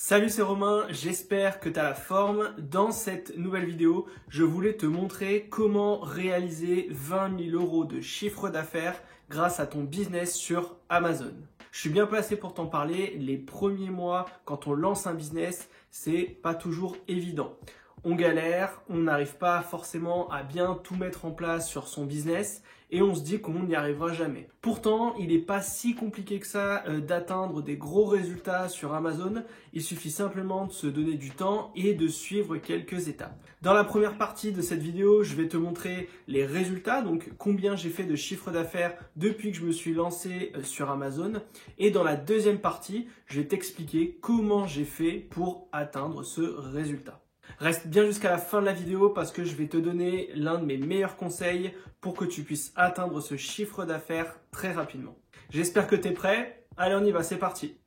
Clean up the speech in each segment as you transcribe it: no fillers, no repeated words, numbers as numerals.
Salut, c'est Romain, j'espère que tu as la forme. Dans cette nouvelle vidéo, je voulais te montrer comment réaliser 20 000 € de chiffre d'affaires grâce à ton business sur Amazon. Je suis bien placé pour t'en parler. Les premiers mois, quand on lance un business, c'est pas toujours évident. On galère, on n'arrive pas forcément à bien tout mettre en place sur son business et on se dit qu'on n'y arrivera jamais. Pourtant, il n'est pas si compliqué que ça d'atteindre des gros résultats sur Amazon. Il suffit simplement de se donner du temps et de suivre quelques étapes. Dans la première partie de cette vidéo, je vais te montrer les résultats, donc combien j'ai fait de chiffre d'affaires depuis que je me suis lancé sur Amazon. Et dans la deuxième partie, je vais t'expliquer comment j'ai fait pour atteindre ce résultat. Reste bien jusqu'à la fin de la vidéo parce que je vais te donner l'un de mes meilleurs conseils pour que tu puisses atteindre ce chiffre d'affaires très rapidement. J'espère que tu es prêt. Allez, on y va, c'est parti.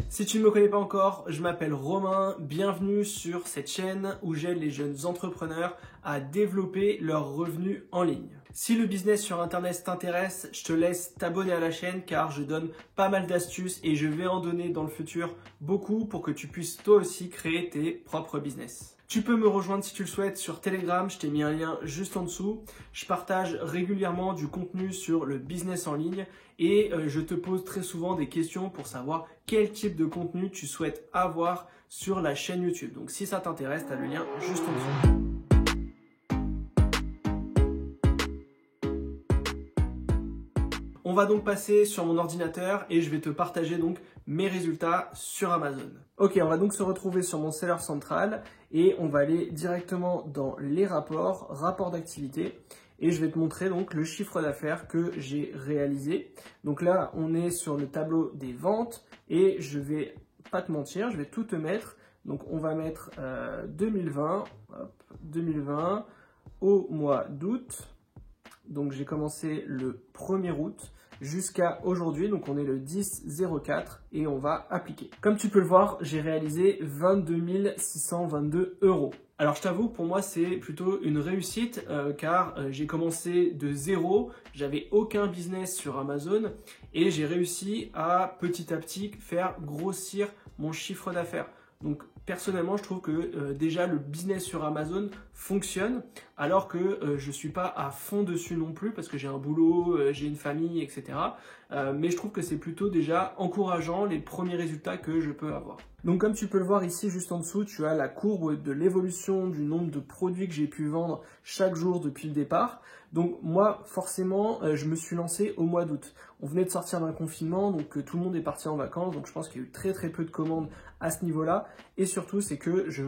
Si tu ne me connais pas encore, je m'appelle Romain, bienvenue sur cette chaîne où j'aide les jeunes entrepreneurs à développer leurs revenus en ligne. Si le business sur Internet t'intéresse, je te laisse t'abonner à la chaîne car je donne pas mal d'astuces et je vais en donner dans le futur beaucoup pour que tu puisses toi aussi créer tes propres business. Tu peux me rejoindre si tu le souhaites sur Telegram, je t'ai mis un lien juste en dessous. Je partage régulièrement du contenu sur le business en ligne et je te pose très souvent des questions pour savoir quel type de contenu tu souhaites avoir sur la chaîne YouTube. Donc si ça t'intéresse, tu as le lien juste en dessous. On va donc passer sur mon ordinateur et je vais te partager donc mes résultats sur Amazon. Ok, on va donc se retrouver sur mon seller central et on va aller directement dans les rapports d'activité et je vais te montrer donc le chiffre d'affaires que j'ai réalisé. Donc là, on est sur le tableau des ventes et je vais pas te mentir, je vais tout te mettre. Donc on va mettre 2020 au mois d'août. Donc j'ai commencé le 1er août jusqu'à aujourd'hui, donc on est le 10-04 et on va appliquer. Comme tu peux le voir, j'ai réalisé 22 622 €. Alors je t'avoue, pour moi c'est plutôt une réussite car j'ai commencé de zéro, j'avais aucun business sur Amazon et j'ai réussi à petit faire grossir mon chiffre d'affaires. Donc personnellement, je trouve que déjà le business sur Amazon fonctionne alors que je ne suis pas à fond dessus non plus parce que j'ai un boulot, j'ai une famille, etc. Mais je trouve que c'est plutôt déjà encourageant les premiers résultats que je peux avoir. Donc comme tu peux le voir ici juste en dessous, tu as la courbe de l'évolution du nombre de produits que j'ai pu vendre chaque jour depuis le départ. Donc moi forcément je me suis lancé au mois d'août. On venait de sortir d'un confinement, donc tout le monde est parti en vacances, donc je pense qu'il y a eu très peu de commandes à ce niveau-là. Et surtout c'est que je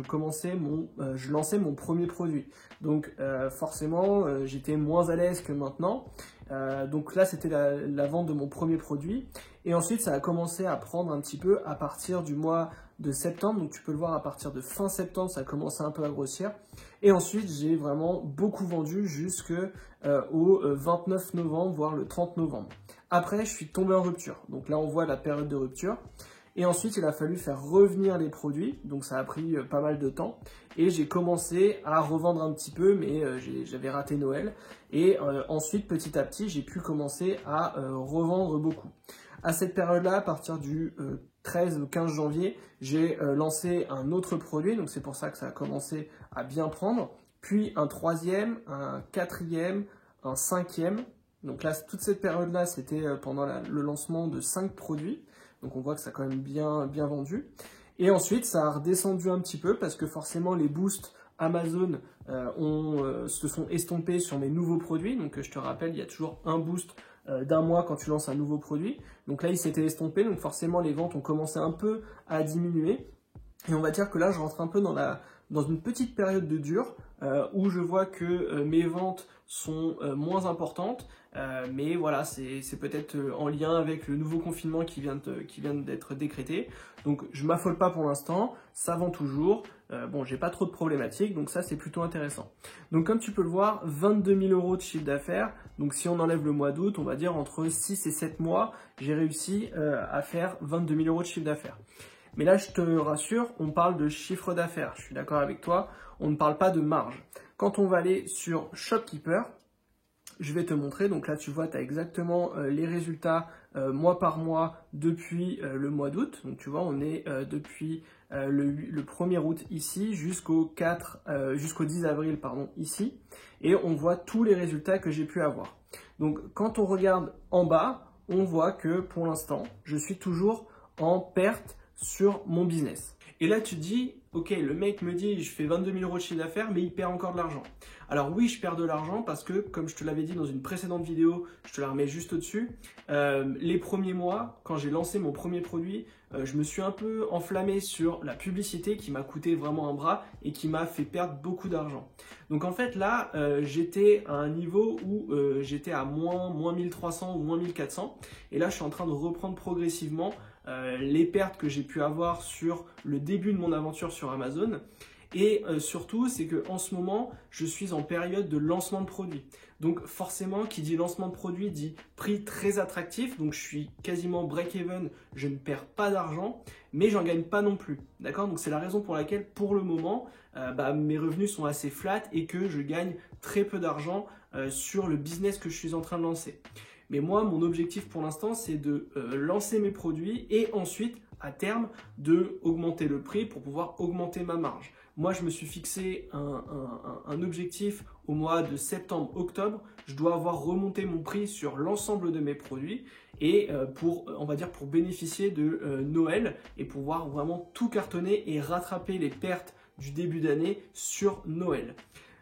lançais mon premier produit. Donc forcément j'étais moins à l'aise que maintenant. Donc là c'était la vente de mon premier produit et ensuite ça a commencé à prendre un petit peu à partir du mois de septembre, donc tu peux le voir à partir de fin septembre ça a commencé un peu à grossir et ensuite j'ai vraiment beaucoup vendu jusqu'au 29 novembre voire le 30 novembre. Après je suis tombé en rupture, donc là on voit la période de rupture. Et ensuite, il a fallu faire revenir les produits, donc ça a pris pas mal de temps. Et j'ai commencé à revendre un petit peu, mais j'avais raté Noël. Et ensuite, petit à petit, j'ai pu commencer à revendre beaucoup. À cette période-là, à partir du 13 ou 15 janvier, j'ai lancé un autre produit, donc c'est pour ça que ça a commencé à bien prendre. Puis un troisième, un quatrième, un cinquième. Donc là, toute cette période-là, c'était pendant le lancement de 5 produits. Donc on voit que ça a quand même bien vendu. Et ensuite, ça a redescendu un petit peu parce que forcément les boosts Amazon se sont estompés sur mes nouveaux produits. Donc je te rappelle, il y a toujours un boost d'un mois quand tu lances un nouveau produit. Donc là, il s'était estompé. Donc forcément, les ventes ont commencé un peu à diminuer. Et on va dire que là, je rentre un peu dans une petite période de dur où je vois que mes ventes sont moins importantes. Mais voilà, c'est peut-être en lien avec le nouveau confinement qui vient d'être décrété. Donc je m'affole pas pour l'instant, ça vend toujours. Bon, j'ai pas trop de problématiques, donc ça c'est plutôt intéressant. Donc comme tu peux le voir, 22 000 € de chiffre d'affaires. Donc si on enlève le mois d'août, on va dire entre 6 et 7 mois, j'ai réussi à faire 22 000 € de chiffre d'affaires. Mais là, je te rassure, on parle de chiffre d'affaires. Je suis d'accord avec toi, on ne parle pas de marge. Quand on va aller sur Shopkeeper, je vais te montrer. Donc là, tu vois, tu as exactement les résultats mois par mois depuis le mois d'août. Donc tu vois, on est depuis le 1er août ici jusqu'au 10 avril pardon, ici. Et on voit tous les résultats que j'ai pu avoir. Donc quand on regarde en bas, on voit que pour l'instant, je suis toujours en perte sur mon business. Et là, tu te dis, ok, le mec me dit, je fais 22 000 € de chiffre d'affaires, mais il perd encore de l'argent. Alors oui, je perds de l'argent parce que, comme je te l'avais dit dans une précédente vidéo, je te la remets juste au-dessus, les premiers mois, quand j'ai lancé mon premier produit, je me suis un peu enflammé sur la publicité qui m'a coûté vraiment un bras et qui m'a fait perdre beaucoup d'argent. Donc en fait là, j'étais à un niveau où j'étais à moins 1300 ou moins 1400 et là je suis en train de reprendre progressivement les pertes que j'ai pu avoir sur le début de mon aventure sur Amazon. Et surtout, c'est qu'en ce moment, je suis en période de lancement de produit. Donc forcément, qui dit lancement de produit dit prix très attractif. Donc je suis quasiment break-even, je ne perds pas d'argent, mais j'en gagne pas non plus. D'accord? Donc c'est la raison pour laquelle, pour le moment, mes revenus sont assez flat et que je gagne très peu d'argent sur le business que je suis en train de lancer. Mais moi, mon objectif pour l'instant, c'est de lancer mes produits et ensuite, à terme, de augmenter le prix pour pouvoir augmenter ma marge. Moi, je me suis fixé un objectif au mois de septembre-octobre. Je dois avoir remonté mon prix sur l'ensemble de mes produits et on va dire pour bénéficier de Noël et pouvoir vraiment tout cartonner et rattraper les pertes du début d'année sur Noël.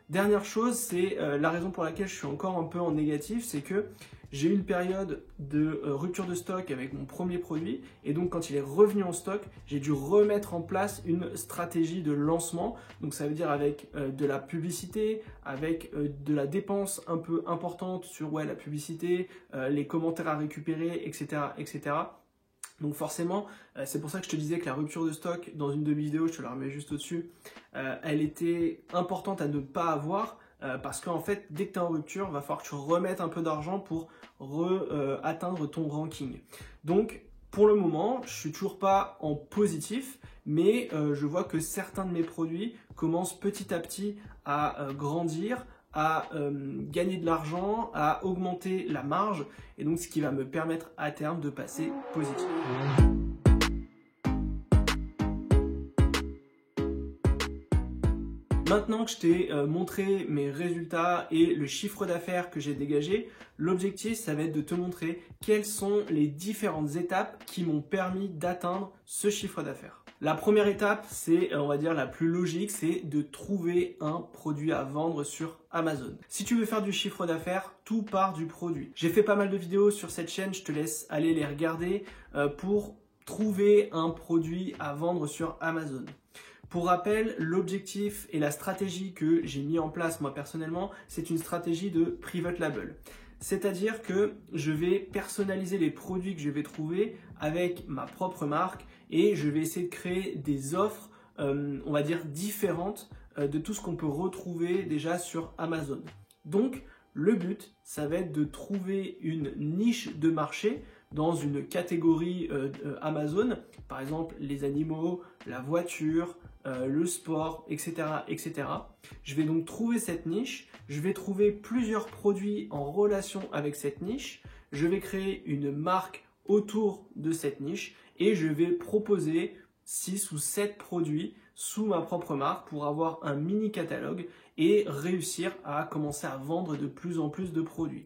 Dernière chose, c'est la raison pour laquelle je suis encore un peu en négatif, c'est que j'ai eu une période de rupture de stock avec mon premier produit et donc quand il est revenu en stock, j'ai dû remettre en place une stratégie de lancement. Donc ça veut dire avec de la publicité, avec de la dépense un peu importante sur la publicité, les commentaires à récupérer, etc. etc. Donc forcément, c'est pour ça que je te disais que la rupture de stock, dans une de mes vidéos, je te la remets juste au-dessus, elle était importante à ne pas avoir parce qu'en fait, dès que tu es en rupture, il va falloir que tu remettes un peu d'argent pour atteindre ton ranking. Donc pour le moment, je suis toujours pas en positif, mais je vois que certains de mes produits commencent petit à petit à grandir, à gagner de l'argent, à augmenter la marge et donc ce qui va me permettre à terme de passer positif. Maintenant que je t'ai montré mes résultats et le chiffre d'affaires que j'ai dégagé, l'objectif, ça va être de te montrer quelles sont les différentes étapes qui m'ont permis d'atteindre ce chiffre d'affaires. La première étape, c'est, on va dire, la plus logique, c'est de trouver un produit à vendre sur Amazon. Si tu veux faire du chiffre d'affaires, tout part du produit. J'ai fait pas mal de vidéos sur cette chaîne, je te laisse aller les regarder pour trouver un produit à vendre sur Amazon. Pour rappel, l'objectif et la stratégie que j'ai mis en place moi personnellement, c'est une stratégie de private label. C'est-à-dire que je vais personnaliser les produits que je vais trouver avec ma propre marque et je vais essayer de créer des offres, on va dire, différentes de tout ce qu'on peut retrouver déjà sur Amazon. Donc, le but, ça va être de trouver une niche de marché dans une catégorie Amazon, par exemple les animaux, la voiture, le sport, etc., etc. Je vais donc trouver cette niche, je vais trouver plusieurs produits en relation avec cette niche, je vais créer une marque autour de cette niche et je vais proposer 6 ou 7 produits sous ma propre marque pour avoir un mini catalogue et réussir à commencer à vendre de plus en plus de produits.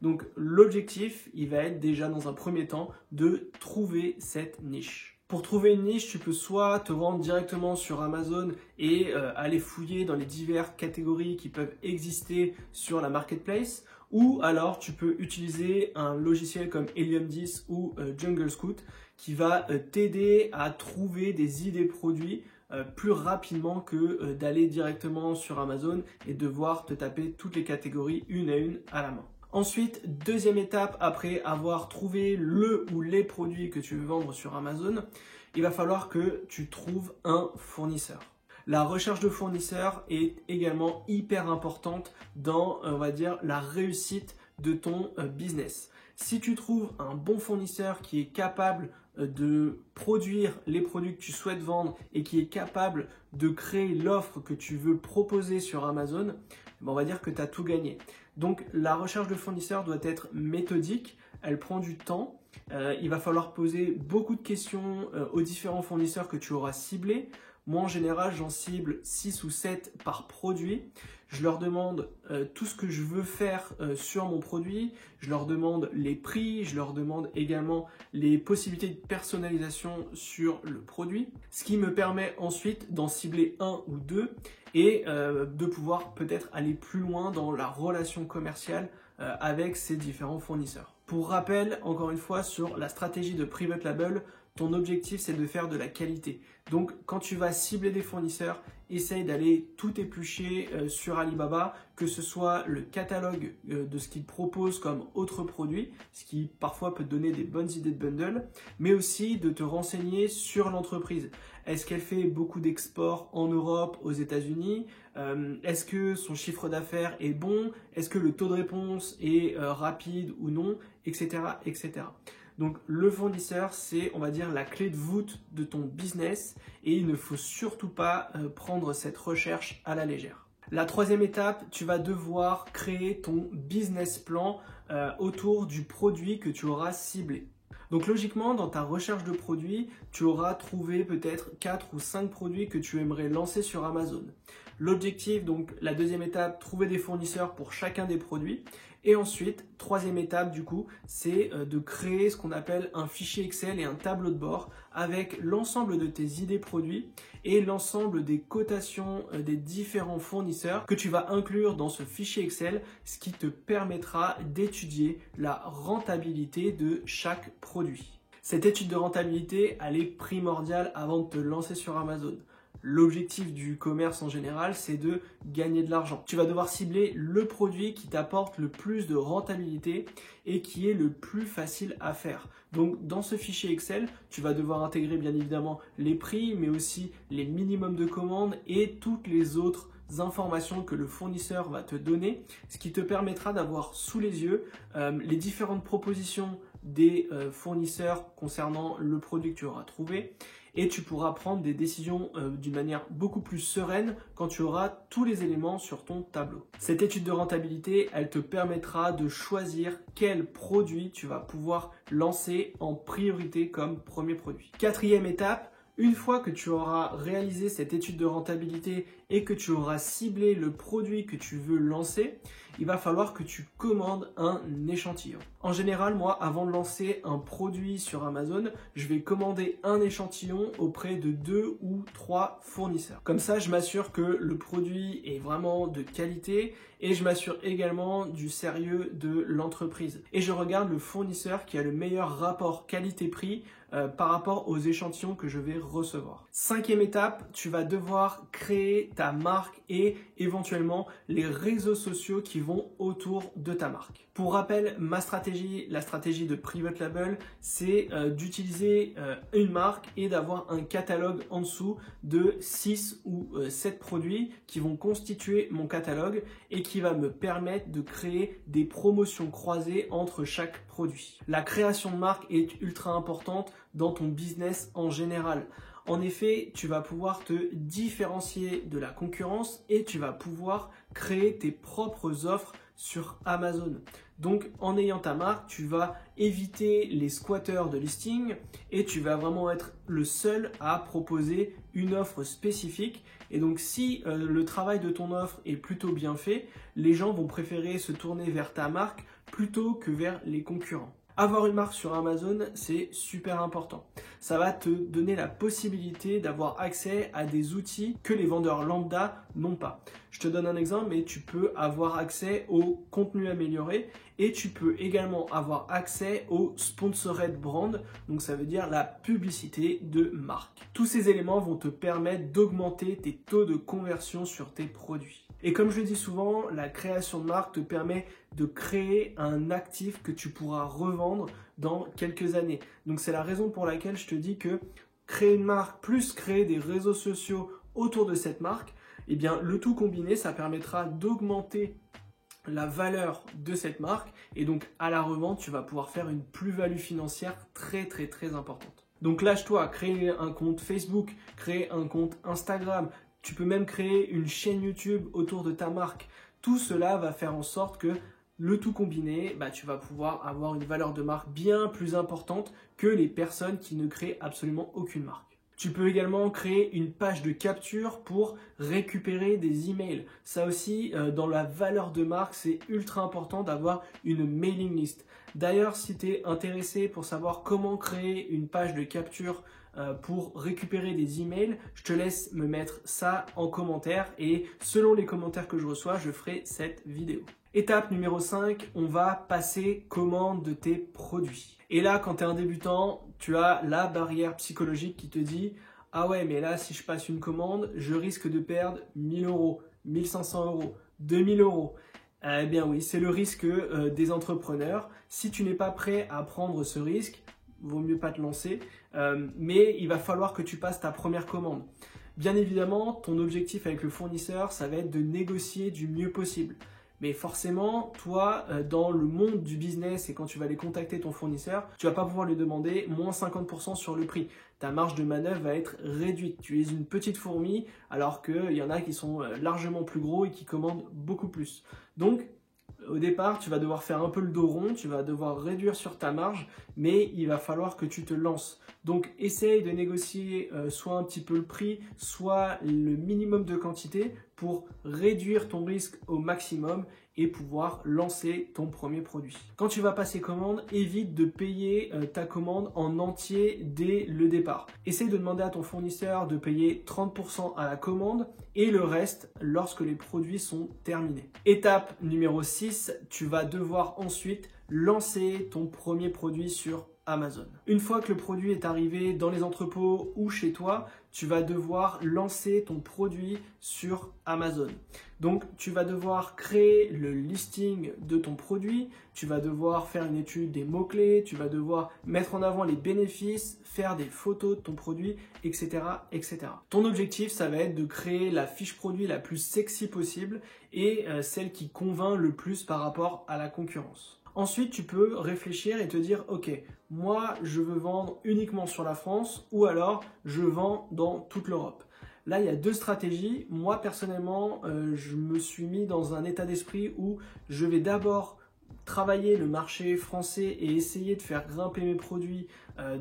Donc l'objectif, il va être déjà dans un premier temps de trouver cette niche. Pour trouver une niche, tu peux soit te rendre directement sur Amazon et aller fouiller dans les diverses catégories qui peuvent exister sur la marketplace, ou alors tu peux utiliser un logiciel comme Helium 10 ou Jungle Scout qui va t'aider à trouver des idées produits plus rapidement que d'aller directement sur Amazon et devoir te taper toutes les catégories une à une à la main. Ensuite, deuxième étape, après avoir trouvé le ou les produits que tu veux vendre sur Amazon, il va falloir que tu trouves un fournisseur. La recherche de fournisseurs est également hyper importante dans, on va dire, la réussite de ton business. Si tu trouves un bon fournisseur qui est capable de produire les produits que tu souhaites vendre et qui est capable de créer l'offre que tu veux proposer sur Amazon, ben, on va dire que tu as tout gagné. Donc la recherche de fournisseurs doit être méthodique, elle prend du temps. Il va falloir poser beaucoup de questions aux différents fournisseurs que tu auras ciblés. Moi, en général, j'en cible 6 ou 7 par produit. Je leur demande tout ce que je veux faire sur mon produit. Je leur demande les prix. Je leur demande également les possibilités de personnalisation sur le produit. Ce qui me permet ensuite d'en cibler un ou deux et de pouvoir peut-être aller plus loin dans la relation commerciale avec ces différents fournisseurs. Pour rappel, encore une fois, sur la stratégie de Private Label, ton objectif, c'est de faire de la qualité. Donc, quand tu vas cibler des fournisseurs, essaye d'aller tout éplucher sur Alibaba, que ce soit le catalogue de ce qu'ils proposent comme autres produits, ce qui parfois peut te donner des bonnes idées de bundle, mais aussi de te renseigner sur l'entreprise. Est-ce qu'elle fait beaucoup d'exports en Europe, aux États-Unis? Est-ce que son chiffre d'affaires est bon? Est-ce que le taux de réponse est rapide ou non? Etc. etc. Donc le fournisseur, c'est, on va dire, la clé de voûte de ton business et il ne faut surtout pas prendre cette recherche à la légère. La troisième étape, tu vas devoir créer ton business plan autour du produit que tu auras ciblé. Donc logiquement, dans ta recherche de produits, tu auras trouvé peut-être 4 ou 5 produits que tu aimerais lancer sur Amazon. L'objectif, donc la deuxième étape, trouver des fournisseurs pour chacun des produits. Et ensuite, troisième étape du coup, c'est de créer ce qu'on appelle un fichier Excel et un tableau de bord avec l'ensemble de tes idées produits et l'ensemble des cotations des différents fournisseurs que tu vas inclure dans ce fichier Excel, ce qui te permettra d'étudier la rentabilité de chaque produit. Cette étude de rentabilité, elle est primordiale avant de te lancer sur Amazon. L'objectif du commerce en général, c'est de gagner de l'argent. Tu vas devoir cibler le produit qui t'apporte le plus de rentabilité et qui est le plus facile à faire. Donc dans ce fichier Excel, tu vas devoir intégrer bien évidemment les prix, mais aussi les minimums de commandes et toutes les autres informations que le fournisseur va te donner, ce qui te permettra d'avoir sous les yeux les différentes propositions des fournisseurs concernant le produit que tu auras trouvé. Et tu pourras prendre des décisions d'une manière beaucoup plus sereine quand tu auras tous les éléments sur ton tableau. Cette étude de rentabilité, elle te permettra de choisir quel produit tu vas pouvoir lancer en priorité comme premier produit. Quatrième étape, une fois que tu auras réalisé cette étude de rentabilité et que tu auras ciblé le produit que tu veux lancer, il va falloir que tu commandes un échantillon. En général, moi, avant de lancer un produit sur Amazon, je vais commander un échantillon auprès de 2 ou 3 fournisseurs. Comme ça, je m'assure que le produit est vraiment de qualité et je m'assure également du sérieux de l'entreprise. Et je regarde le fournisseur qui a le meilleur rapport qualité-prix par rapport aux échantillons que je vais recevoir. Cinquième étape, tu vas devoir créer ta marque et éventuellement les réseaux sociaux qui vont autour de ta marque. Pour rappel, ma stratégie, la stratégie de Private Label, c'est d'utiliser une marque et d'avoir un catalogue en dessous de 6 ou 7 produits qui vont constituer mon catalogue et qui va me permettre de créer des promotions croisées entre chaque produit. La création de marque est ultra importante dans ton business en général. En effet, tu vas pouvoir te différencier de la concurrence et tu vas pouvoir créer tes propres offres sur Amazon. Donc, en ayant ta marque, tu vas éviter les squatteurs de listing et tu vas vraiment être le seul à proposer une offre spécifique. Et donc, si le travail de ton offre est plutôt bien fait, les gens vont préférer se tourner vers ta marque plutôt que vers les concurrents. Avoir une marque sur Amazon, c'est super important. Ça va te donner la possibilité d'avoir accès à des outils que les vendeurs lambda n'ont pas. Je te donne un exemple, mais tu peux avoir accès au contenu amélioré et tu peux également avoir accès au sponsored brand, donc ça veut dire la publicité de marque. Tous ces éléments vont te permettre d'augmenter tes taux de conversion sur tes produits. Et comme je le dis souvent, la création de marque te permet de créer un actif que tu pourras revendre dans quelques années. Donc c'est la raison pour laquelle je te dis que créer une marque plus créer des réseaux sociaux autour de cette marque, eh bien le tout combiné, ça permettra d'augmenter la valeur de cette marque et donc à la revente, tu vas pouvoir faire une plus-value financière très importante. Donc lâche-toi, créer un compte Facebook, créer un compte Instagram. Tu peux même créer une chaîne YouTube autour de ta marque. Tout cela va faire en sorte que le tout combiné, tu vas pouvoir avoir une valeur de marque bien plus importante que les personnes qui ne créent absolument aucune marque. Tu peux également créer une page de capture pour récupérer des emails. Ça aussi, dans la valeur de marque, c'est ultra important d'avoir une mailing list. D'ailleurs, si tu es intéressé pour savoir comment créer une page de capture pour récupérer des emails, je te laisse me mettre ça en commentaire et selon les commentaires que je reçois, je ferai cette vidéo. Étape numéro 5, on va passer commande de tes produits. Et là, quand tu es un débutant, tu as la barrière psychologique qui te dit « Ah ouais, mais là, si je passe une commande, je risque de perdre 1000 euros, 1500 euros, 2000 euros. » Eh bien oui, c'est le risque des entrepreneurs. Si tu n'es pas prêt à prendre ce risque, vaut mieux pas te lancer, mais il va falloir que tu passes ta première commande. Bien évidemment, ton objectif avec le fournisseur, ça va être de négocier du mieux possible. Mais forcément, toi, dans le monde du business et quand tu vas aller contacter ton fournisseur, tu ne vas pas pouvoir lui demander moins 50% sur le prix. Ta marge de manœuvre va être réduite. Tu es une petite fourmi alors qu'il y en a qui sont largement plus gros et qui commandent beaucoup plus. Donc, au départ, tu vas devoir faire un peu le dos rond, tu vas devoir réduire sur ta marge, mais il va falloir que tu te lances. Donc, essaye de négocier soit un petit peu le prix, soit le minimum de quantité pour réduire ton risque au maximum et pouvoir lancer ton premier produit. Quand tu vas passer commande, évite de payer ta commande en entier dès le départ. Essaye de demander à ton fournisseur de payer 30% à la commande et le reste lorsque les produits sont terminés. Étape numéro 6, tu vas devoir ensuite lancer ton premier produit sur Amazon. Une fois que le produit est arrivé dans les entrepôts ou chez toi, tu vas devoir lancer ton produit sur Amazon. Donc, tu vas devoir créer le listing de ton produit, tu vas devoir faire une étude des mots-clés, tu vas devoir mettre en avant les bénéfices, faire des photos de ton produit, etc., etc. Ton objectif, ça va être de créer la fiche produit la plus sexy possible et celle qui convainc le plus par rapport à la concurrence. Ensuite, tu peux réfléchir et te dire, ok, moi, je veux vendre uniquement sur la France ou alors je vends dans toute l'Europe. Là, il y a deux stratégies. Moi, personnellement, je me suis mis dans un état d'esprit où je vais d'abord travailler le marché français et essayer de faire grimper mes produits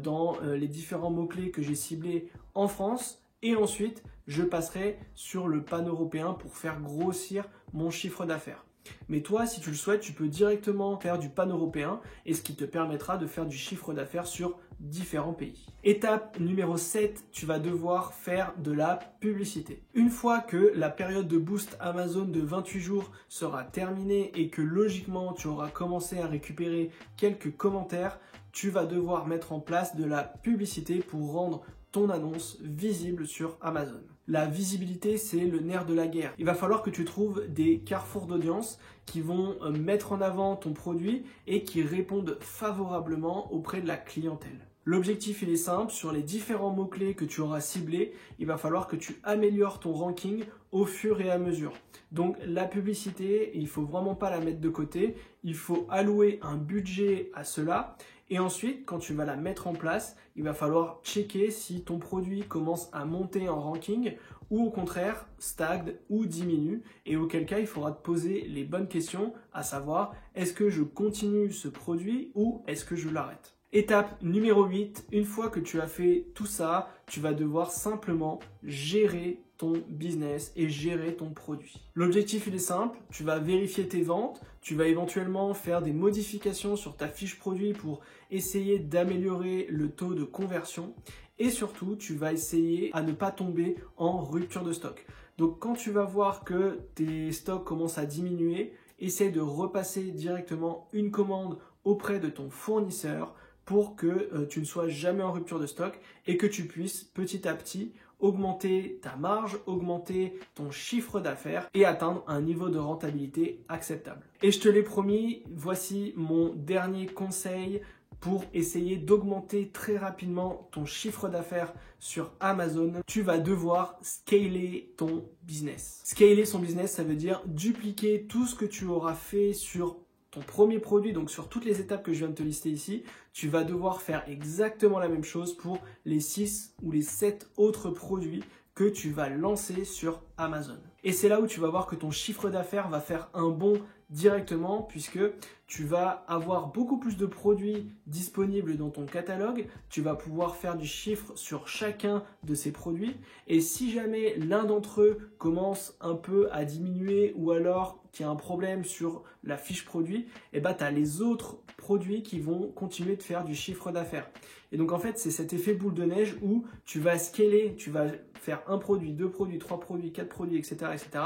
dans les différents mots-clés que j'ai ciblés en France. Et ensuite, je passerai sur le pan-européen pour faire grossir mon chiffre d'affaires. Mais toi, si tu le souhaites, tu peux directement faire du pan-européen et ce qui te permettra de faire du chiffre d'affaires sur différents pays. Étape numéro 7, tu vas devoir faire de la publicité. Une fois que la période de boost Amazon de 28 jours sera terminée et que logiquement tu auras commencé à récupérer quelques commentaires, tu vas devoir mettre en place de la publicité pour rendre ton annonce visible sur Amazon. La visibilité, c'est le nerf de la guerre. Il va falloir que tu trouves des carrefours d'audience qui vont mettre en avant ton produit et qui répondent favorablement auprès de la clientèle. L'objectif, il est simple. Sur les différents mots-clés que tu auras ciblés, il va falloir que tu améliores ton ranking au fur et à mesure. Donc, la publicité, il ne faut vraiment pas la mettre de côté. Il faut allouer un budget à cela. Et ensuite, quand tu vas la mettre en place, il va falloir checker si ton produit commence à monter en ranking ou au contraire stagne ou diminue. Et auquel cas, il faudra te poser les bonnes questions, à savoir, est-ce que je continue ce produit ou est-ce que je l'arrête ? Étape numéro 8, une fois que tu as fait tout ça, tu vas devoir simplement gérer ton business et gérer ton produit. L'objectif, il est simple, tu vas vérifier tes ventes, tu vas éventuellement faire des modifications sur ta fiche produit pour essayer d'améliorer le taux de conversion et surtout, tu vas essayer à ne pas tomber en rupture de stock. Donc, quand tu vas voir que tes stocks commencent à diminuer, essaye de repasser directement une commande auprès de ton fournisseur pour que tu ne sois jamais en rupture de stock et que tu puisses petit à petit augmenter ta marge, augmenter ton chiffre d'affaires et atteindre un niveau de rentabilité acceptable. Et je te l'ai promis, voici mon dernier conseil pour essayer d'augmenter très rapidement ton chiffre d'affaires sur Amazon. Tu vas devoir scaler ton business. Scaler son business, ça veut dire dupliquer tout ce que tu auras fait sur ton premier produit, donc sur toutes les étapes que je viens de te lister ici, tu vas devoir faire exactement la même chose pour les 6 ou les 7 autres produits que tu vas lancer sur Amazon. Et c'est là où tu vas voir que ton chiffre d'affaires va faire un bond directement puisque tu vas avoir beaucoup plus de produits disponibles dans ton catalogue. Tu vas pouvoir faire du chiffre sur chacun de ces produits. Et si jamais l'un d'entre eux commence un peu à diminuer ou alors qu'il y a un problème sur la fiche produit, et ben, tu as les autres produits qui vont continuer de faire du chiffre d'affaires. Et donc en fait, c'est cet effet boule de neige où tu vas scaler, tu vas faire un produit, 2 produits, 3 produits, 4 produits, etc. etc.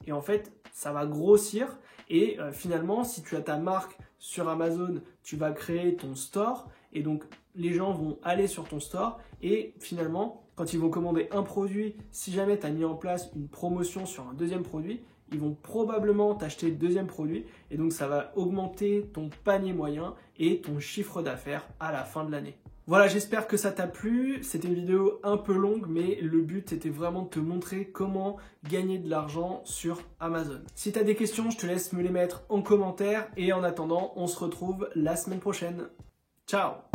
Et en fait, ça va grossir. Et finalement, si tu as ta marque sur Amazon, tu vas créer ton store. Et donc, les gens vont aller sur ton store. Et finalement, quand ils vont commander un produit, si jamais tu as mis en place une promotion sur un deuxième produit, ils vont probablement t'acheter le deuxième produit. Et donc, ça va augmenter ton panier moyen et ton chiffre d'affaires à la fin de l'année. Voilà, j'espère que ça t'a plu. C'était une vidéo un peu longue, mais le but c'était vraiment de te montrer comment gagner de l'argent sur Amazon. Si tu as des questions, je te laisse me les mettre en commentaire. Et en attendant, on se retrouve la semaine prochaine. Ciao!